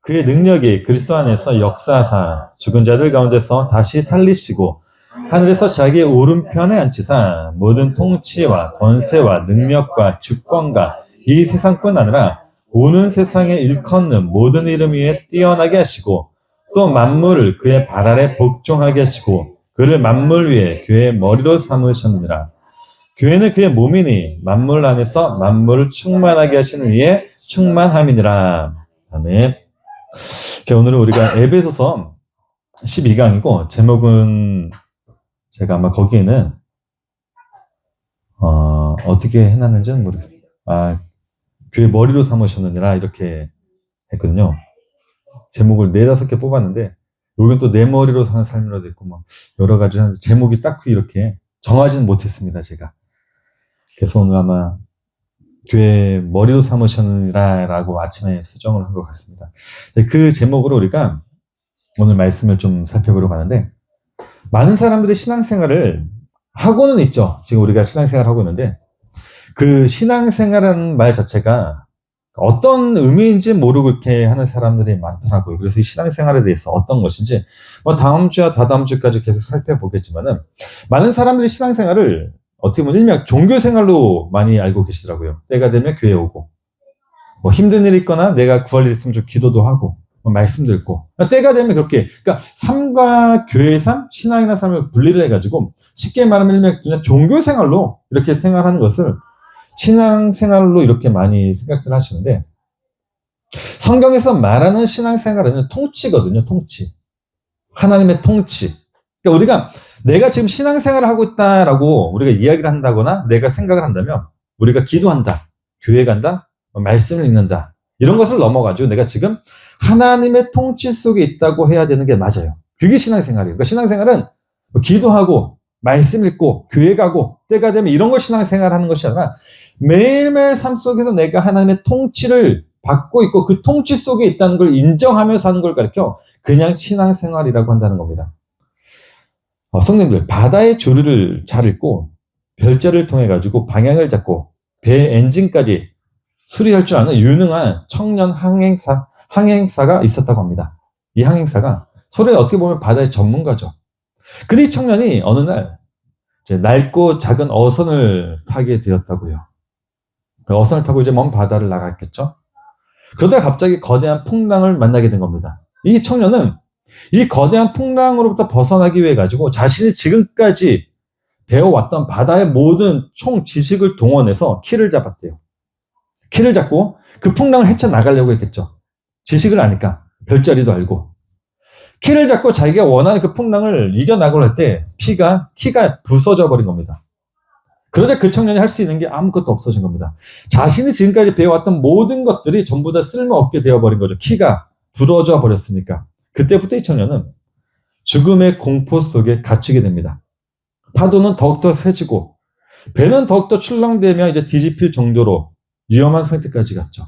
그의 능력이 그리스도 안에서 역사하사 죽은 자들 가운데서 다시 살리시고 하늘에서 자기의 오른편에 앉히사 모든 통치와 권세와 능력과 주권과 이 세상뿐 아니라 오는 세상에 일컫는 모든 이름 위에 뛰어나게 하시고 또 만물을 그의 발 아래 복종하게 하시고 그를 만물 위에 교회의 머리로 삼으셨느니라. 교회는 그의 몸이니 만물 안에서 만물을 충만하게 하시는 이의 충만함이니라. 아멘. 자, 오늘은 우리가 에베소서 12강이고 제목은 제가 아마 거기에는 어떻게 해놨는지는 모르겠어요. 교회 머리로 삼으셨느니라 이렇게 했거든요. 제목을 4-5개 뽑았는데 여긴 또 내 머리로 사는 삶이라도 있고 막 여러 가지 하는데 제목이 딱히 이렇게 정하지는 못했습니다. 제가. 그래서 오늘 아마 교회 머리로 삼으셨느니라 라고 아침에 수정을 한 것 같습니다. 그 제목으로 우리가 오늘 말씀을 좀 살펴보려고 하는데 많은 사람들이 신앙생활을 하고는 있죠. 지금 우리가 신앙생활을 하고 있는데 그 신앙생활이라는 말 자체가 어떤 의미인지 모르고 이렇게 하는 사람들이 많더라고요. 그래서 이 신앙생활에 대해서 어떤 것인지 다음 주와 다다음 주까지 계속 살펴보겠지만은 많은 사람들이 신앙생활을 어떻게 보면 일명 종교생활로 많이 알고 계시더라고요. 때가 되면 교회 오고 힘든 일이 있거나 내가 구할 일 있으면 좀 기도도 하고 말씀도 읽고 때가 되면 그렇게 그러니까 삶과 교회의 삶, 신앙이나 삶을 분리를 해가지고 쉽게 말하면 일명 그냥 종교생활로 이렇게 생활하는 것을 신앙생활로 이렇게 많이 생각들 하시는데 성경에서 말하는 신앙생활은 통치거든요. 통치. 하나님의 통치. 그러니까 우리가 내가 지금 신앙생활을 하고 있다라고 우리가 이야기를 한다거나 내가 생각을 한다면 우리가 기도한다, 교회 간다, 말씀을 읽는다 이런 것을 넘어가지고 내가 지금 하나님의 통치 속에 있다고 해야 되는 게 맞아요. 그게 신앙생활이에요. 그러니까 신앙생활은 기도하고 말씀 읽고 교회 가고 때가 되면 이런 걸 신앙생활 하는 것이 아니라 매일매일 삶 속에서 내가 하나님의 통치를 받고 있고 그 통치 속에 있다는 걸 인정하면서 하는 걸 가르쳐 그냥 신앙생활이라고 한다는 겁니다. 성님들 바다의 조류를 잘 읽고 별자를 통해 가지고 방향을 잡고 배 엔진까지 수리할 줄 아는 유능한 청년 항행사가 있었다고 합니다. 이 항행사가 소리에 어떻게 보면 바다의 전문가죠. 근데 이 청년이 어느 날 낡고 작은 어선을 타게 되었다고요. 그 어선을 타고 이제 먼 바다를 나갔겠죠. 그러다 갑자기 거대한 풍랑을 만나게 된 겁니다. 이 청년은 이 거대한 풍랑으로부터 벗어나기 위해 가지고 자신이 지금까지 배워왔던 바다의 모든 총 지식을 동원해서 키를 잡았대요. 키를 잡고 그 풍랑을 헤쳐나가려고 했겠죠. 지식을 아니까 별자리도 알고 키를 잡고 자기가 원하는 그 풍랑을 이겨나가려 할 때 키가 부서져 버린 겁니다. 그러자 그 청년이 할 수 있는 게 아무것도 없어진 겁니다. 자신이 지금까지 배워왔던 모든 것들이 전부 다 쓸모없게 되어버린 거죠. 키가 부러져 버렸으니까. 그때부터 이 청년은 죽음의 공포 속에 갇히게 됩니다. 파도는 더욱더 세지고 배는 더욱더 출렁대며 이제 뒤집힐 정도로 위험한 상태까지 갔죠.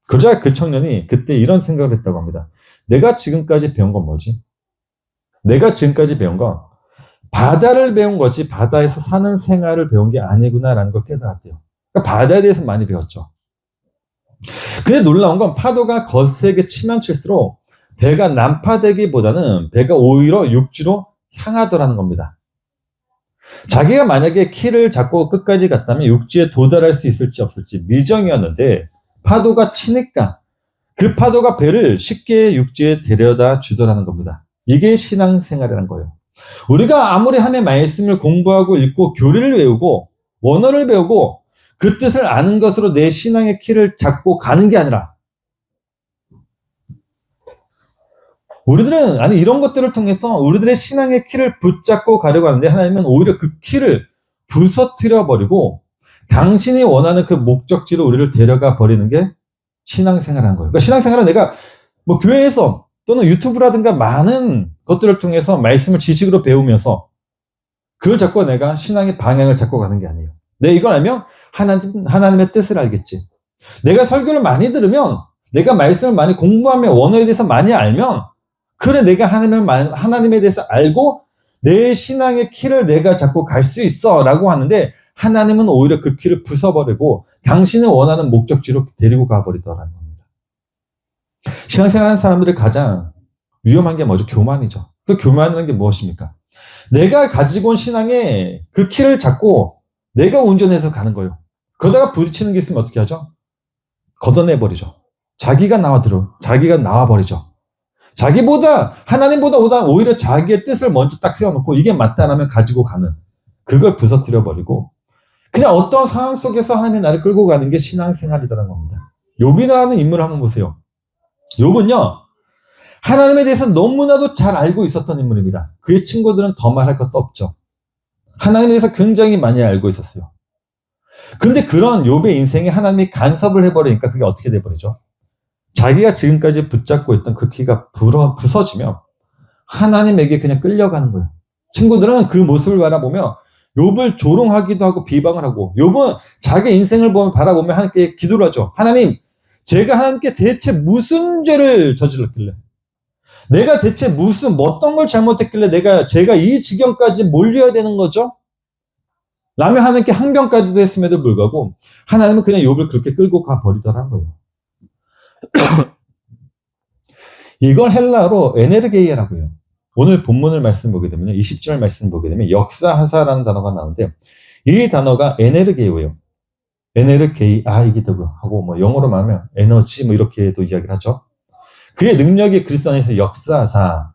그러자 그 청년이 그때 이런 생각을 했다고 합니다. 내가 지금까지 배운 건 뭐지? 내가 지금까지 배운 건 바다를 배운 거지 바다에서 사는 생활을 배운 게 아니구나라는 걸 깨달았대요. 그러니까 바다에 대해서 많이 배웠죠. 근데 놀라운 건 파도가 거세게 치면 칠수록 배가 난파되기보다는 배가 오히려 육지로 향하더라는 겁니다. 자기가 만약에 키를 잡고 끝까지 갔다면 육지에 도달할 수 있을지 없을지 미정이었는데 파도가 치니까 그 파도가 배를 쉽게 육지에 데려다 주더라는 겁니다. 이게 신앙생활이라는 거예요. 우리가 아무리 하나님의 말씀을 공부하고 읽고 교리를 외우고 원어를 배우고 그 뜻을 아는 것으로 내 신앙의 키를 잡고 가는 게 아니라 우리들은 이런 것들을 통해서 우리들의 신앙의 키를 붙잡고 가려고 하는데 하나님은 오히려 그 키를 부서뜨려 버리고 당신이 원하는 그 목적지로 우리를 데려가 버리는 게 신앙생활이라는 거예요. 그러니까 신앙생활은 내가 교회에서 또는 유튜브라든가 많은 것들을 통해서 말씀을 지식으로 배우면서 그걸 잡고 내가 신앙의 방향을 잡고 가는 게 아니에요. 내가 이걸 알면 하나님의 뜻을 알겠지. 내가 설교를 많이 들으면 내가 말씀을 많이 공부하며 원어에 대해서 많이 알면 그래 내가 하나님에 대해서 알고 내 신앙의 키를 내가 잡고 갈 수 있어 라고 하는데 하나님은 오히려 그 키를 부숴버리고 당신이 원하는 목적지로 데리고 가버리더라는 겁니다. 신앙생활하는 사람들이 가장 위험한 게 뭐죠? 교만이죠. 그 교만이라는 게 무엇입니까? 내가 가지고 온 신앙의 그 키를 잡고 내가 운전해서 가는 거예요. 그러다가 부딪히는 게 있으면 어떻게 하죠? 걷어내버리죠. 자기가 나와버리죠. 하나님보다 오히려 자기의 뜻을 먼저 딱 세워놓고 이게 맞다라면 가지고 가는, 그걸 부서뜨려버리고 그냥 어떤 상황 속에서 하나님이 나를 끌고 가는 게 신앙생활이라는 겁니다. 욥이라는 인물을 한번 보세요. 욥은요, 하나님에 대해서 너무나도 잘 알고 있었던 인물입니다. 그의 친구들은 더 말할 것도 없죠. 하나님에 대해서 굉장히 많이 알고 있었어요. 그런데 그런 욥의 인생에 하나님이 간섭을 해버리니까 그게 어떻게 돼버리죠? 자기가 지금까지 붙잡고 있던 그 키가 부서지며 하나님에게 그냥 끌려가는 거예요. 친구들은 그 모습을 바라보며 욥을 조롱하기도 하고 비방을 하고, 욥은 자기 인생을 바라보며 하나님께 기도를 하죠. 하나님, 제가 하나님께 대체 무슨 죄를 저질렀길래, 내가 대체 어떤 걸 잘못했길래 제가 이 지경까지 몰려야 되는 거죠? 라며 하나님께 항변까지도 했음에도 불구하고 하나님은 그냥 욥을 그렇게 끌고 가버리더라는 거예요. 이걸 헬라어로 에네르게이아라고 해요. 오늘 본문을 말씀 보게 되면 20절 말씀 보게 되면 역사하사라는 단어가 나오는데, 이 단어가 에네르게이예요. 에네르게이아이기도 하고, 영어로 말하면 에너지 이렇게도 이야기를 하죠. 그의 능력이 그리스도 안에서 역사하사.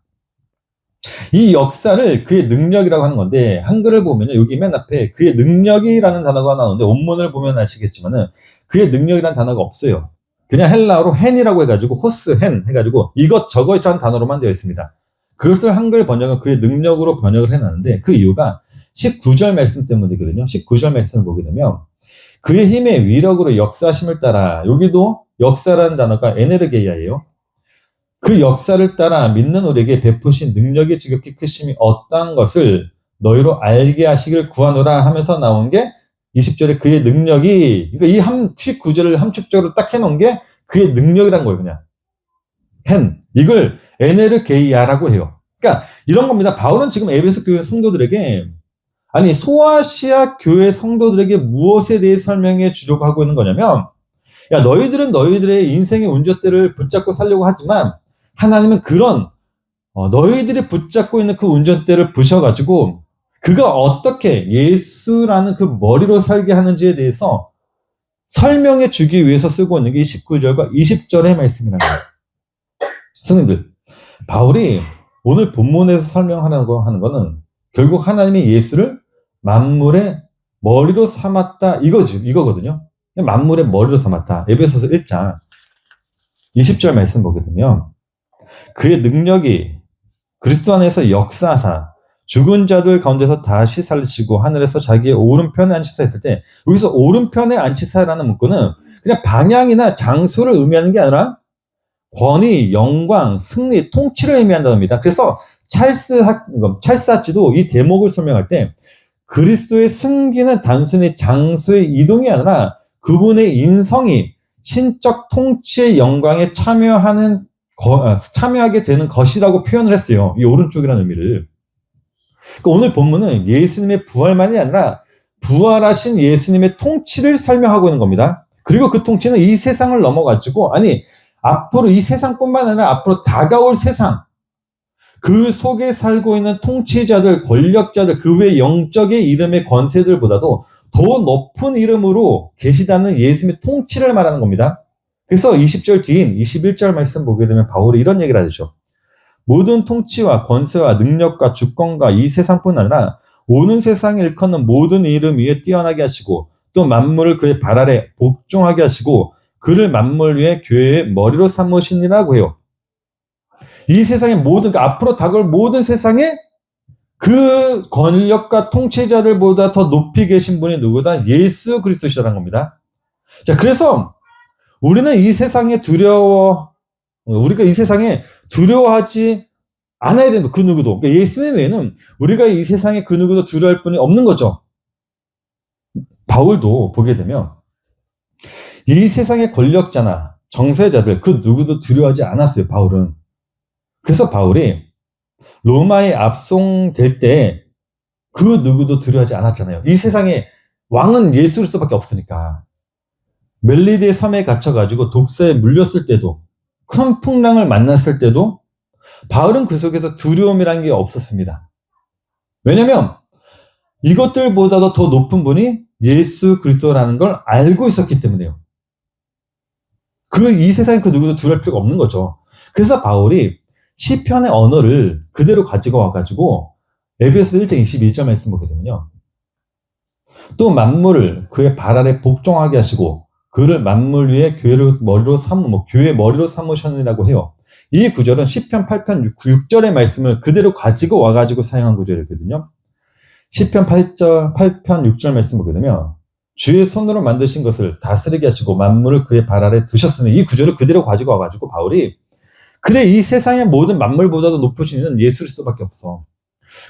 이 역사를 그의 능력이라고 하는 건데, 한글을 보면 여기 맨 앞에 그의 능력이라는 단어가 나오는데, 원문을 보면 아시겠지만은 그의 능력이라는 단어가 없어요. 그냥 헬라어로 헨이라고 해가지고 호스 헨 해가지고 이것저것이라는 단어로만 되어 있습니다. 그것을 한글 번역은 그의 능력으로 번역을 해놨는데, 그 이유가 19절 말씀 때문이거든요. 19절 말씀을 보게 되면 그의 힘의 위력으로 역사심을 따라, 여기도 역사라는 단어가 에네르게이아예요. 그 역사를 따라 믿는 우리에게 베푸신 능력이 지극히 크심이 어떠한 것을 너희로 알게 하시길 구하노라 하면서 나온 게 20절에 그의 능력이, 그러니까 이 19절을 함축적으로 딱 해놓은 게 그의 능력이란 거예요. 그냥 이걸 에네르게이아라고 해요. 그러니까 이런 겁니다. 바울은 지금 에베소 교회 성도들에게, 아니 소아시아 교회 성도들에게 무엇에 대해 설명해 주려고 하고 있는 거냐면, 야, 너희들은 너희들의 인생의 운전대를 붙잡고 살려고 하지만 하나님은 그런 너희들이 붙잡고 있는 그 운전대를 부셔가지고 그가 어떻게 예수라는 그 머리로 살게 하는지에 대해서 설명해 주기 위해서 쓰고 있는 게 19절과 20절의 말씀이라는 거예요. 성도님들, 바울이 오늘 본문에서 설명하는 거는 결국 하나님이 예수를 만물의 머리로 삼았다 이거거든요. 만물의 머리로 삼았다. 에베소서 1장 20절 말씀 보게 되면 그의 능력이 그리스도 안에서 역사하사 죽은 자들 가운데서 다시 살리시고 하늘에서 자기의 오른편에 앉히사 했을 때, 여기서 오른편에 앉히사라는 문구는 그냥 방향이나 장소를 의미하는 게 아니라 권위, 영광, 승리, 통치를 의미한다는 겁니다. 그래서 찰스 하치도 이 대목을 설명할 때 그리스도의 승기는 단순히 장소의 이동이 아니라 그분의 인성이 신적 통치의 영광에 참여하게 되는 것이라고 표현을 했어요. 이 오른쪽이라는 의미를. 그러니까 오늘 본문은 예수님의 부활만이 아니라 부활하신 예수님의 통치를 설명하고 있는 겁니다. 그리고 그 통치는 이 세상을 넘어가지고, 앞으로 이 세상뿐만 아니라 앞으로 다가올 세상, 그 속에 살고 있는 통치자들, 권력자들, 그 외 영적의 이름의 권세들보다도 더 높은 이름으로 계시다는 예수님의 통치를 말하는 겁니다. 그래서 20절 뒤인 21절 말씀 보게 되면 바울이 이런 얘기를 하죠. 모든 통치와 권세와 능력과 주권과 이 세상뿐 아니라 오는 세상에 일컫는 모든 이름 위에 뛰어나게 하시고 또 만물을 그의 발 아래 복종하게 하시고 그를 만물 위에 교회의 머리로 삼으시니라고 해요. 이 세상의 앞으로 다가올 모든 세상에 그 권력과 통치자들보다 더 높이 계신 분이 누구다? 예수 그리스도시라는 겁니다. 자, 그래서 우리가 이 세상에 두려워하지 않아야 된다. 그 누구도. 그러니까 예수님 외에는 우리가 이 세상에 그 누구도 두려워할 분이 없는 거죠. 바울도 보게 되면 이 세상의 권력자나 정세자들 그 누구도 두려워하지 않았어요. 바울은. 그래서 바울이 로마에 압송될 때 그 누구도 두려워하지 않았잖아요. 이 세상에 왕은 예수 그리스도밖에 없으니까. 멜리드의 섬에 갇혀가지고 독사에 물렸을 때도 큰 풍랑을 만났을 때도 바울은 그 속에서 두려움이라는 게 없었습니다. 왜냐면 이것들보다도 더 높은 분이 예수 그리스도라는 걸 알고 있었기 때문에요. 이 세상에 그 누구도 두려울 필요가 없는 거죠. 그래서 바울이 시편의 언어를 그대로 가지고 와가지고 에베소 1장 22절 말씀 보게 되면요. 또 만물을 그의 발 아래 복종하게 하시고 그를 만물 위에 교회의 머리로 삼으셨느라고 해요. 이 구절은 시편 8편 6절의 말씀을 그대로 가지고 와가지고 사용한 구절이거든요. 시편 8편 6절 말씀 보게 되면 주의 손으로 만드신 것을 다스리게 하시고 만물을 그의 발 아래 두셨으니 이 구절을 그대로 가지고 와가지고 바울이 그래 이 세상의 모든 만물보다도 높으신 이는 예수 그리스도밖에 없어.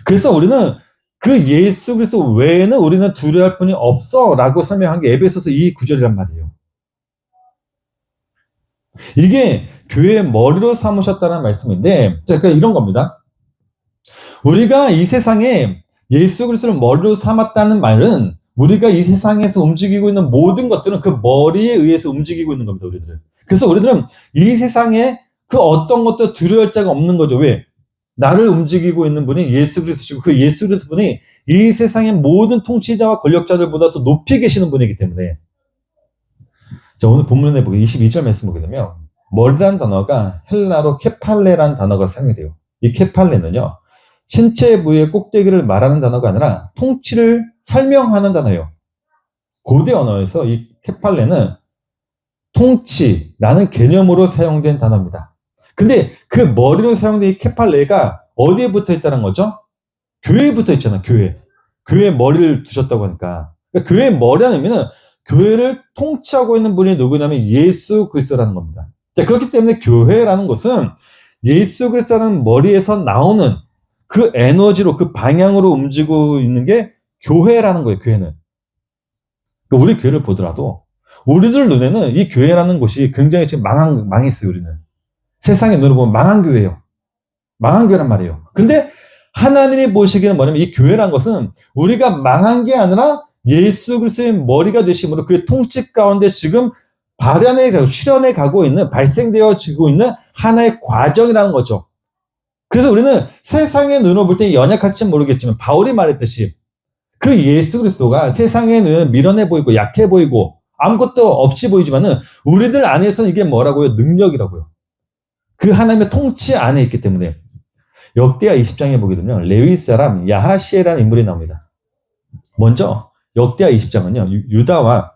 그래서 우리는 그 예수 그리스도 외에는 우리는 두려워할 분이 없어 라고 설명한 게 에베소서 이 구절이란 말이에요. 이게 교회의 머리로 삼으셨다는 말씀인데 그러니까 이런 겁니다. 우리가 이 세상에 예수 그리스도를 머리로 삼았다는 말은 우리가 이 세상에서 움직이고 있는 모든 것들은 그 머리에 의해서 움직이고 있는 겁니다. 우리들은. 그래서 우리들은 이 세상에 그 어떤 것도 두려워할 자가 없는 거죠. 왜? 나를 움직이고 있는 분이 예수 그리스도시고 그 예수 그리스도 분이 이 세상의 모든 통치자와 권력자들보다 더 높이 계시는 분이기 때문에. 자, 오늘 본문에 보게 22절 말씀 보게 되면 머리라는 단어가 헬라로 케팔레라는 단어가 사용이 돼요. 이 케팔레는요. 신체 부위의 꼭대기를 말하는 단어가 아니라 통치를 설명하는 단어예요. 고대 언어에서 이 케팔레는 통치라는 개념으로 사용된 단어입니다. 근데 그 머리로 사용된 이 케팔레가 어디에 붙어 있다는 거죠? 교회에 붙어 있잖아, 교회. 교회에 머리를 두셨다고 하니까. 그러니까 교회의 머리라는 의미는 교회를 통치하고 있는 분이 누구냐면 예수 그리스도라는 겁니다. 자, 그렇기 때문에 교회라는 것은 예수 그리스도라는 머리에서 나오는 그 에너지로, 그 방향으로 움직이고 있는 게 교회라는 거예요, 교회는. 그러니까 우리 교회를 보더라도 우리들 눈에는 이 교회라는 곳이 굉장히 지금 망했어요, 우리는. 세상의 눈으로 보면 망한 교회예요. 망한 교회란 말이에요. 근데 하나님이 보시기에는 뭐냐면 이 교회란 것은 우리가 망한 게 아니라 예수 그리스도의 머리가 되심으로 그의 통치 가운데 지금 실현해 가고 있는, 발생되어지고 있는 하나의 과정이라는 거죠. 그래서 우리는 세상의 눈으로 볼 때 연약할지 모르겠지만 바울이 말했듯이 그 예수 그리스도가 세상의 눈에 미련해 보이고 약해 보이고 아무것도 없이 보이지만은 우리들 안에서는 이게 뭐라고요? 능력이라고요. 그 하나님의 통치 안에 있기 때문에. 역대하 20장에 보게 되면 레위 사람 야하시엘이라는 인물이 나옵니다. 먼저 역대하 20장은요. 유다와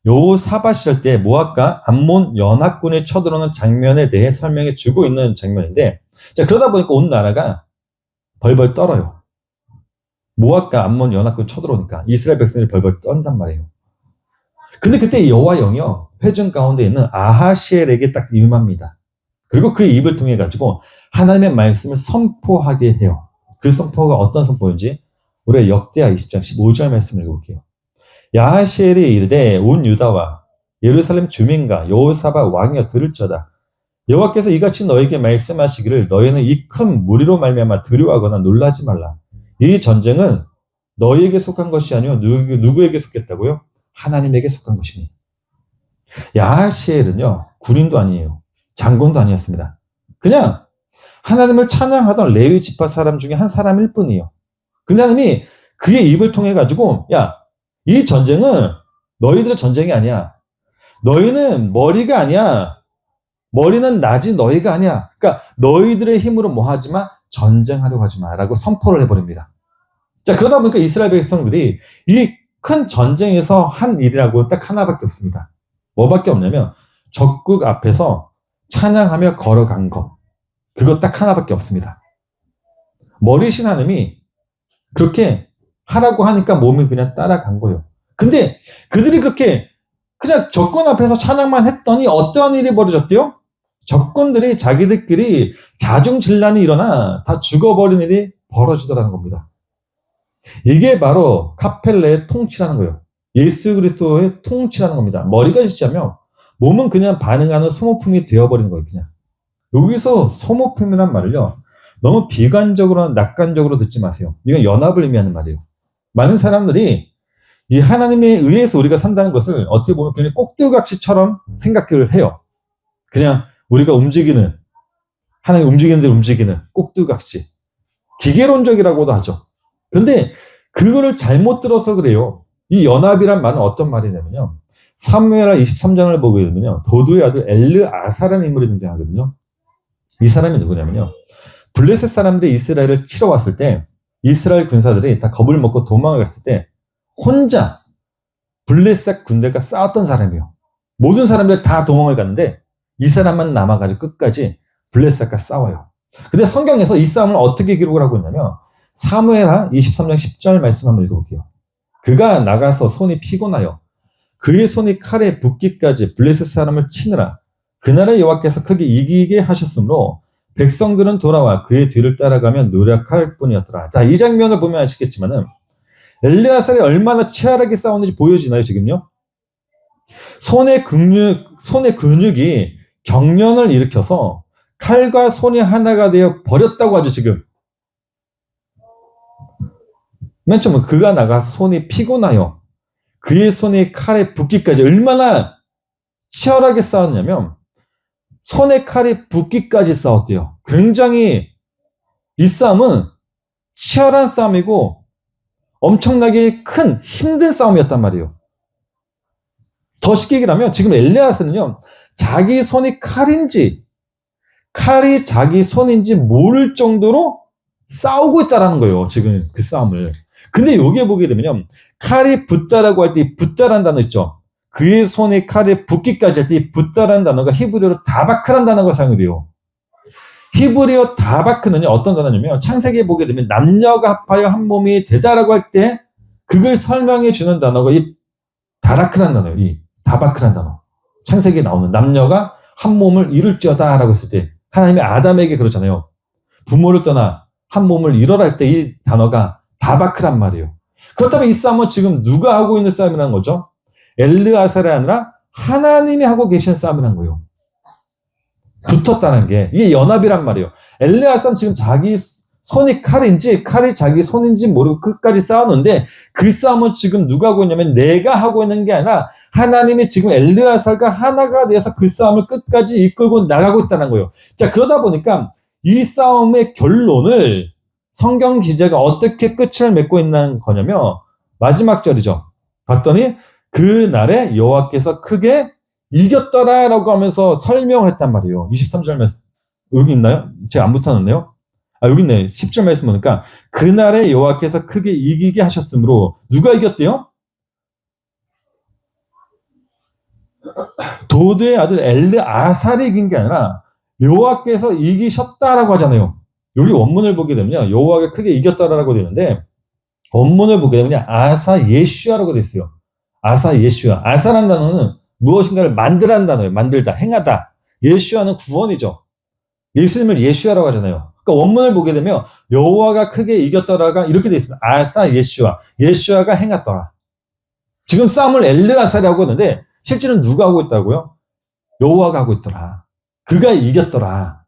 여호사밧 시절 때 모압과 암몬 연합군이 쳐들어오는 장면에 대해 설명해 주고 있는 장면인데 자, 그러다 보니까 온 나라가 벌벌 떨어요. 모압과 암몬 연합군이 쳐들어오니까 이스라엘 백성이 벌벌 떤단 말이에요. 근데 그때 여호와 영이요. 회중 가운데 있는 아하시엘에게 딱 임합니다. 그리고 그 입을 통해 가지고 하나님의 말씀을 선포하게 해요. 그 선포가 어떤 선포인지 우리가 역대하 20장 15절 말씀을 읽어볼게요. 야하시엘이 이르되 온 유다와 예루살렘 주민과 여호사밧 왕이여 들을지어다. 여호와께서 이같이 너에게 말씀하시기를 너희는 이 큰 무리로 말미암아 두려워하거나 놀라지 말라. 이 전쟁은 너희에게 속한 것이 아니요 누구에게 속했다고요? 하나님에게 속한 것이니. 야하시엘은요 군인도 아니에요. 장군도 아니었습니다. 그냥 하나님을 찬양하던 레위 지파 사람 중에 한 사람일 뿐이에요. 그 하나님이 그의 입을 통해 가지고 야, 이 전쟁은 너희들의 전쟁이 아니야. 너희는 머리가 아니야. 머리는 나지 너희가 아니야. 그러니까 너희들의 힘으로 뭐 하지 마? 전쟁하려고 하지 마라고 선포를 해버립니다. 자, 그러다 보니까 이스라엘 백성들이 이 큰 전쟁에서 한 일이라고 딱 하나밖에 없습니다. 뭐밖에 없냐면 적국 앞에서 찬양하며 걸어간 것. 그거 딱 하나밖에 없습니다. 머리신 하나님이 그렇게 하라고 하니까 몸이 그냥 따라간 거예요. 근데 그들이 그렇게 그냥 적군 앞에서 찬양만 했더니 어떠한 일이 벌어졌대요? 적군들이 자기들끼리 자중질란이 일어나 다 죽어버린 일이 벌어지더라는 겁니다. 이게 바로 카펠레의 통치라는 거예요. 예수 그리스도의 통치라는 겁니다. 머리가 지치면 몸은 그냥 반응하는 소모품이 되어버리는 거예요. 그냥. 여기서 소모품이란 말을요. 너무 비관적으로 낙관적으로 듣지 마세요. 이건 연합을 의미하는 말이에요. 많은 사람들이 이 하나님에 의해서 우리가 산다는 것을 어떻게 보면 그냥 꼭두각시처럼 생각을 해요. 그냥 우리가 움직이는, 하나님 움직이는 데 움직이는 꼭두각시. 기계론적이라고도 하죠. 근데 그거를 잘못 들어서 그래요. 이 연합이란 말은 어떤 말이냐면요. 사무엘하 23장을 보게 되면요. 도도의 아들 엘르아사라는 인물이 등장하거든요. 이 사람이 누구냐면요. 블레셋 사람들이 이스라엘을 치러 왔을 때 이스라엘 군사들이 다 겁을 먹고 도망을 갔을 때 혼자 블레셋 군대가 싸웠던 사람이에요. 모든 사람들이 다 도망을 갔는데 이 사람만 남아가지고 끝까지 블레셋과 싸워요. 근데 성경에서 이 싸움을 어떻게 기록을 하고 있냐면 사무엘하 23장 10절 말씀 한번 읽어볼게요. 그가 나가서 손이 피곤하여 그의 손이 칼에 붓기까지 블레셋 사람을 치느라 그날의 여호와께서 크게 이기게 하셨으므로 백성들은 돌아와 그의 뒤를 따라가며 노력할 뿐이었더라. 자, 이 장면을 보면 아시겠지만은 엘르아살이 얼마나 치열하게 싸웠는지 보여지나요, 지금요? 손의 근육이 경련을 일으켜서 칼과 손이 하나가 되어 버렸다고 하죠, 지금. 맨 처음에 그가 나가서 손이 피곤하여 그의 손이 칼에 붓기까지 얼마나 치열하게 싸웠냐면 손에 칼이 붓기까지 싸웠대요. 굉장히 이 싸움은 치열한 싸움이고 엄청나게 큰 힘든 싸움이었단 말이에요. 더 쉽게 얘기하면 지금 엘리아스는요. 자기 손이 칼인지 칼이 자기 손인지 모를 정도로 싸우고 있다라는 거예요. 지금 그 싸움을. 근데 여기에 보게 되면요. 칼이 붓다라고 할 때 붓다라는 단어 있죠. 그의 손에 칼에 붓기까지 할 때 이 붓다라는 단어가 히브리어로 다바크라는 단어가 사용이 돼요. 히브리어 다바크는요, 어떤 단어냐면, 창세기에 보게 되면, 남녀가 합하여 한 몸이 되다라고 할 때, 그걸 설명해 주는 단어가 이 다라크라는 단어예요. 이 다바크라는 단어. 창세기에 나오는 남녀가 한 몸을 이룰지어다라고 했을 때, 하나님이 아담에게 그러잖아요. 부모를 떠나 한 몸을 이뤄라 할 때 이 단어가 다바크란 말이에요. 그렇다면 이 싸움은 지금 누가 하고 있는 싸움이라는 거죠? 엘르아살이 아니라 하나님이 하고 계신 싸움이란 거예요. 붙었다는 게 이게 연합이란 말이에요. 엘르아살은 지금 자기 손이 칼인지 칼이 자기 손인지 모르고 끝까지 싸우는데 그 싸움은 지금 누가 하고 있냐면 내가 하고 있는 게 아니라 하나님이 지금 엘르아살과 하나가 되어서 그 싸움을 끝까지 이끌고 나가고 있다는 거예요. 자, 그러다 보니까 이 싸움의 결론을 성경 기자가 어떻게 끝을 맺고 있는 거냐면 마지막 절이죠. 봤더니 그날에 여호와께서 크게 이겼더라라고 하면서 설명을 했단 말이에요. 23절 말씀. 여기 있나요? 제가 안 붙여놨네요. 아, 여기 있네. 10절 말씀 보니까 그날에 여호와께서 크게 이기게 하셨으므로 누가 이겼대요? 도드의 아들 엘르아살이 이긴 게 아니라 여호와께서 이기셨다라고 하잖아요. 여기 원문을 보게 되면요. 여호와가 크게 이겼다라고 되는데 원문을 보게 되면 아사 예슈아라고 되어 있어요. 아사 예슈아. 아사라는 단어는 무엇인가를 만들라는 단어예요. 만들다, 행하다. 예슈아는 구원이죠. 예수님을 예슈아라고 하잖아요. 그러니까 원문을 보게 되면 여호와가 크게 이겼더라가 이렇게 되어 있습니다. 아사 예슈아. 예슈아가 행했더라. 지금 싸움을 엘르아살이 하고 있는데 실제는 누가 하고 있다고요? 여호와가 하고 있더라. 그가 이겼더라.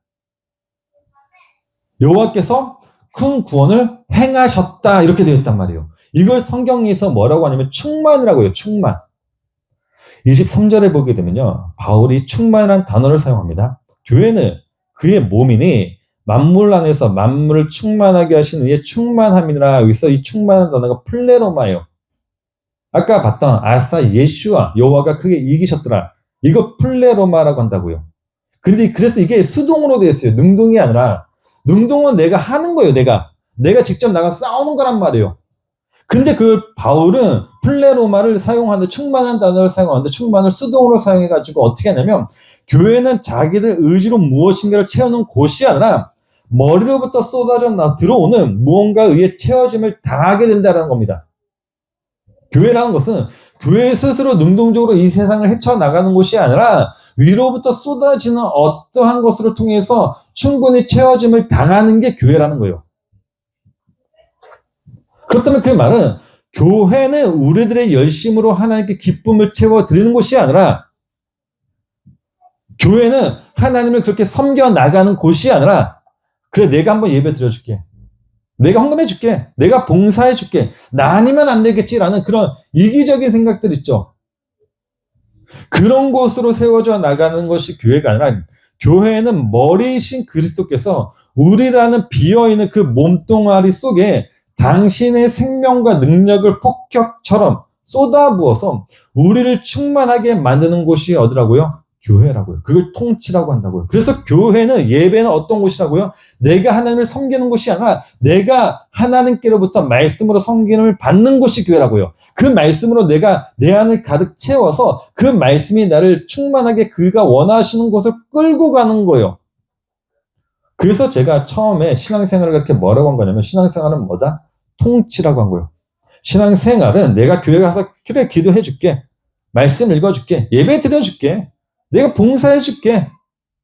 여호와께서 큰 구원을 행하셨다 이렇게 되어 있단 말이에요. 이걸 성경에서 뭐라고 하냐면 충만이라고 해요. 충만. 23절에 보게 되면요. 바울이 충만이라는 단어를 사용합니다. 교회는 그의 몸이니 만물 안에서 만물을 충만하게 하시는 이의 충만함이라. 여기서 이 충만한 단어가 플레로마예요. 아까 봤던 아사 예슈아 여호와가 크게 이기셨더라. 이거 플레로마라고 한다고요. 근데 그래서 이게 수동으로 되어 있어요. 능동이 아니라 능동은 내가 하는 거예요. 내가 직접 나가 싸우는 거란 말이에요. 근데 그 바울은 플레로마를 사용하는데 충만한 단어를 사용하는데 충만을 수동으로 사용해가지고 어떻게 하냐면 교회는 자기들 의지로 무엇인가를 채우는 곳이 아니라 머리로부터 쏟아져 들어오는 무언가에 의해 채워짐을 당하게 된다는 겁니다. 교회라는 것은 교회 스스로 능동적으로 이 세상을 헤쳐나가는 곳이 아니라 위로부터 쏟아지는 어떠한 것으로 통해서 충분히 채워짐을 당하는 게 교회라는 거예요. 그렇다면 그 말은 교회는 우리들의 열심으로 하나님께 기쁨을 채워드리는 곳이 아니라 교회는 하나님을 그렇게 섬겨나가는 곳이 아니라 그래 내가 한번 예배 드려줄게. 내가 헌금해줄게. 내가 봉사해줄게. 나 아니면 안 되겠지라는 그런 이기적인 생각들 있죠. 그런 곳으로 세워져 나가는 것이 교회가 아니라 교회는 머리이신 그리스도께서 우리라는 비어있는 그 몸뚱아리 속에 당신의 생명과 능력을 폭격처럼 쏟아부어서 우리를 충만하게 만드는 곳이 어디라고요? 교회라고요. 그걸 통치라고 한다고요. 그래서 교회는, 예배는 어떤 곳이라고요? 내가 하나님을 섬기는 곳이 아니라 내가 하나님께로부터 말씀으로 섬김을 받는 곳이 교회라고요. 그 말씀으로 내가 내 안을 가득 채워서 그 말씀이 나를 충만하게 그가 원하시는 곳을 끌고 가는 거예요. 그래서 제가 처음에 신앙생활을 그렇게 뭐라고 한 거냐면, 신앙생활은 뭐다? 통치라고 한 거예요. 신앙생활은 내가 교회 가서 그래 기도해 줄게, 말씀 읽어 줄게, 예배 드려 줄게, 내가 봉사해 줄게,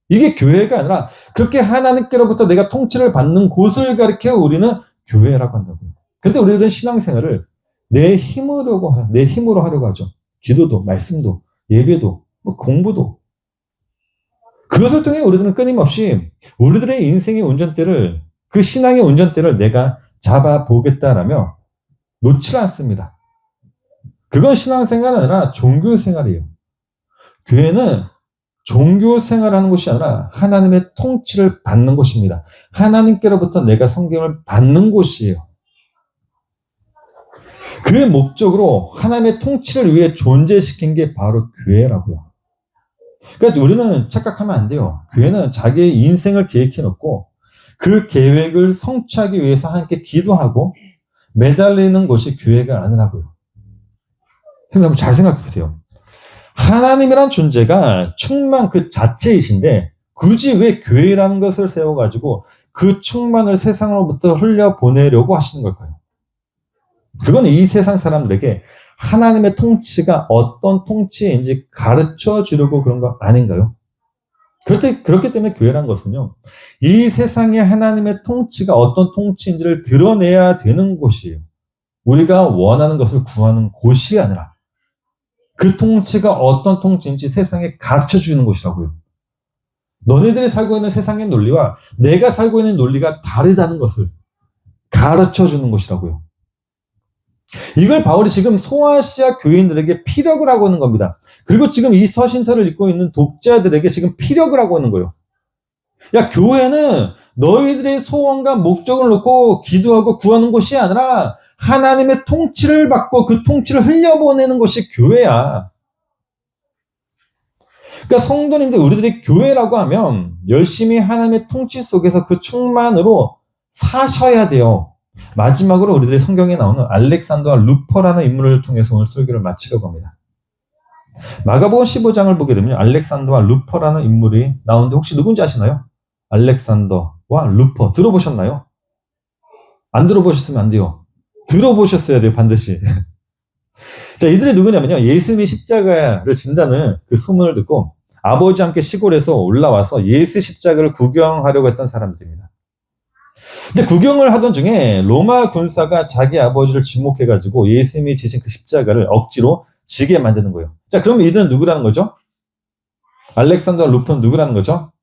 이게 교회가 아니라 그렇게 하나님께로부터 내가 통치를 받는 곳을 가리켜 우리는 교회라고 한다고요. 근데 우리들은 신앙생활을 내 힘으로 하려고 하죠. 기도도, 말씀도, 예배도, 공부도. 그것을 통해 우리들은 끊임없이 우리들의 인생의 운전대를, 그 신앙의 운전대를 내가 잡아보겠다라며 놓지 않습니다. 그건 신앙생활이 아니라 종교생활이에요. 교회는 종교생활하는 곳이 아니라 하나님의 통치를 받는 곳입니다. 하나님께로부터 내가 성경을 받는 곳이에요. 그 목적으로 하나님의 통치를 위해 존재시킨 게 바로 교회라고요. 그러니까 우리는 착각하면 안 돼요. 교회는 자기의 인생을 계획해 놓고 그 계획을 성취하기 위해서 함께 기도하고 매달리는 곳이 교회가 아니라고요. 한번 잘 생각해 보세요. 하나님이란 존재가 충만 그 자체이신데 굳이 왜 교회라는 것을 세워가지고 그 충만을 세상으로부터 흘려보내려고 하시는 걸까요? 그건 이 세상 사람들에게 하나님의 통치가 어떤 통치인지 가르쳐 주려고 그런 거 아닌가요? 그렇기 때문에 교회란 것은요, 이 세상에 하나님의 통치가 어떤 통치인지를 드러내야 되는 곳이에요. 우리가 원하는 것을 구하는 곳이 아니라 그 통치가 어떤 통치인지 세상에 가르쳐 주는 곳이라고요. 너네들이 살고 있는 세상의 논리와 내가 살고 있는 논리가 다르다는 것을 가르쳐 주는 곳이라고요. 이걸 바울이 지금 소아시아 교인들에게 피력을 하고 있는 겁니다. 그리고 지금 이 서신서를 읽고 있는 독자들에게 지금 피력을 하고 있는 거예요. 야, 교회는 너희들의 소원과 목적을 놓고 기도하고 구하는 곳이 아니라 하나님의 통치를 받고 그 통치를 흘려보내는 것이 교회야. 그러니까 성도님들, 우리들이 교회라고 하면 열심히 하나님의 통치 속에서 그 충만으로 사셔야 돼요. 마지막으로 우리들의 성경에 나오는 알렉산더와 루퍼라는 인물을 통해서 오늘 설교를 마치려고 합니다. 마가복음 15장을 보게 되면 알렉산더와 루퍼라는 인물이 나오는데 혹시 누군지 아시나요? 알렉산더와 루퍼 들어보셨나요? 안 들어보셨으면 안 돼요. 들어보셨어야 돼요, 반드시. 자, 이들이 누구냐면요, 예수님이 십자가를 진다는 그 소문을 듣고 아버지와 함께 시골에서 올라와서 예수 십자가를 구경하려고 했던 사람들입니다. 근데 구경을 하던 중에 로마 군사가 자기 아버지를 지목해가지고 예수님이 지신 그 십자가를 억지로 지게 만드는 거예요. 자, 그러면 이들은 누구라는 거죠? 알렉산더와 루퍼는 누구라는 거죠?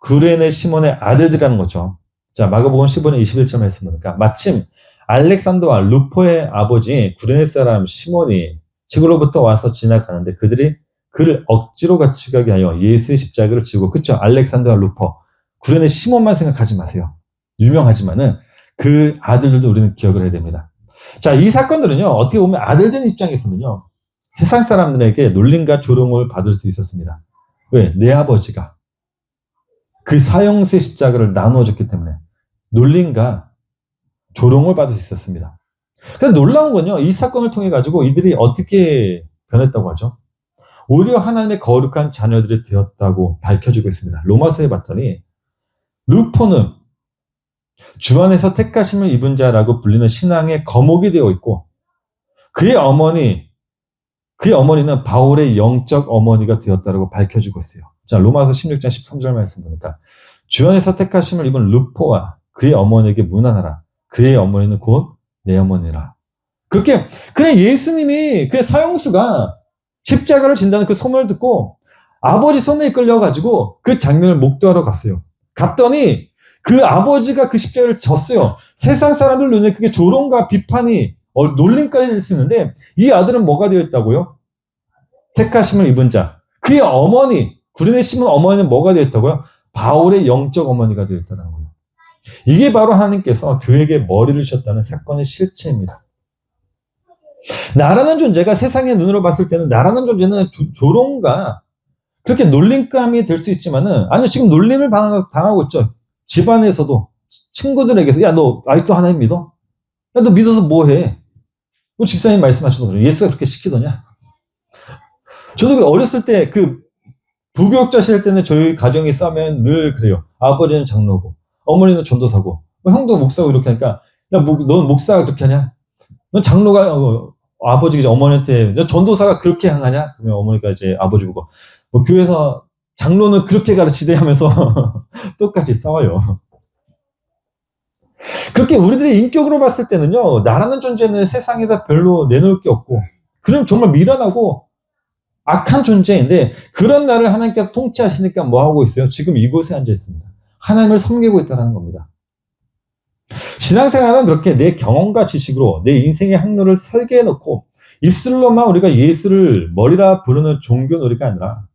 구레네 시몬의 아들들이라는 거죠. 자, 마가복음 15장 21절 말씀 보니까 마침 알렉산더와 루퍼의 아버지 구레네 사람 시몬이 지구로부터 와서 지나가는데 그들이 그를 억지로 같이 가게 하여 예수의 십자가를 지고, 그쵸? 알렉산더와 루퍼, 구레네 시몬만 생각하지 마세요. 유명하지만은 그 아들들도 우리는 기억을 해야 됩니다. 자, 이 사건들은요, 어떻게 보면 아들들 입장에서는요, 세상 사람들에게 놀림과 조롱을 받을 수 있었습니다. 왜? 내 아버지가 그 사형수의 십자가를 나누어줬기 때문에 놀림과 조롱을 받을 수 있었습니다. 그래서 놀라운 건요, 이 사건을 통해 가지고 이들이 어떻게 변했다고 하죠? 오히려 하나님의 거룩한 자녀들이 되었다고 밝혀주고 있습니다. 로마서에 봤더니 루퍼는 주 안에서 택하심을 입은 자라고 불리는 신앙의 거목이 되어 있고, 그의 어머니는 바울의 영적 어머니가 되었다라고 밝혀주고 있어요. 자, 로마서 16장 13절 말씀 보니까 주 안에서 택하심을 입은 루포와 그의 어머니에게 문안하라. 그의 어머니는 곧 내 어머니라. 그렇게, 그래, 예수님이, 그래, 사형수가 십자가를 진다는 그 소문을 듣고 아버지 손에 이끌려가지고 그 장면을 목도하러 갔어요. 갔더니 그 아버지가 그 십자가를 졌어요. 세상 사람들 눈에 그게 조롱과 비판이, 놀림까지 될 수 있는데, 이 아들은 뭐가 되어 있다고요? 택하심을 입은 자. 그의 어머니, 구레네 시몬 어머니는 뭐가 되어 있다고요? 바울의 영적 어머니가 되었다는 거예요. 이게 바로 하나님께서 교회에게 머리를 주셨다는 사건의 실체입니다. 나라는 존재가 세상의 눈으로 봤을 때는 나라는 존재는 조롱과 그렇게 놀림감이 될 수 있지만은, 아니요, 지금 놀림을 당하고 있죠. 집안에서도, 친구들에게서, 야, 너 아직도 하나님 믿어? 야, 너 믿어서 뭐 해? 집사님 말씀하시더라고요. 예수가 그렇게 시키더냐? 저도 어렸을 때 부교육자 시절 때는 저희 가정이 싸면 늘 그래요. 아버지는 장로고, 어머니는 전도사고, 형도 목사고 이렇게 하니까, 야, 넌 목사가 그렇게 하냐? 넌 장로가, 아버지가 어머니한테, 너 전도사가 그렇게 하냐? 그러면 어머니가 이제 아버지 보고, 교회에서 장로는 그렇게 가르치대 하면서 똑같이 싸워요. 그렇게 우리들이 인격으로 봤을 때는요, 나라는 존재는 세상에서 별로 내놓을 게 없고, 그럼 정말 미련하고 악한 존재인데, 그런 나를 하나님께서 통치하시니까 뭐 하고 있어요? 지금 이곳에 앉아 있습니다. 하나님을 섬기고 있다는 겁니다. 신앙생활은 그렇게 내 경험과 지식으로 내 인생의 항로를 설계해 놓고, 입술로만 우리가 예수를 머리라 부르는 종교 놀이가 아니라,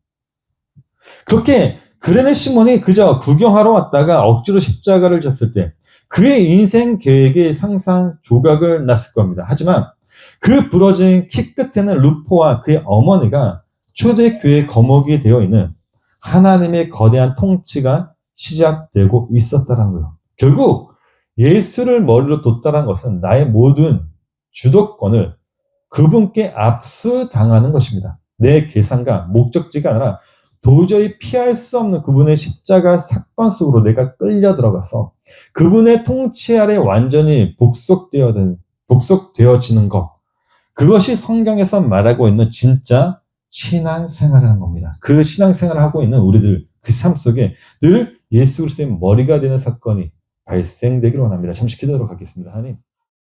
그렇게 그레네 시몬이 그저 구경하러 왔다가 억지로 십자가를 졌을 때 그의 인생 계획의 상상 조각을 났을 겁니다. 하지만 그 부러진 키 끝에는 루포와 그의 어머니가 초대교회 거목이 되어 있는 하나님의 거대한 통치가 시작되고 있었다는 거예요. 결국 예수를 머리로 뒀다는 것은 나의 모든 주도권을 그분께 압수당하는 것입니다. 내 계산과 목적지가 아니라 도저히 피할 수 없는 그분의 십자가 사건 속으로 내가 끌려 들어가서 그분의 통치 아래 완전히 복속되어지는 것. 그것이 성경에서 말하고 있는 진짜 신앙생활이라는 겁니다. 그 신앙생활을 하고 있는 우리들 그 삶 속에 늘 예수 그리스도의 머리가 되는 사건이 발생되기를 원합니다. 잠시 기도하도록 하겠습니다. 하나님.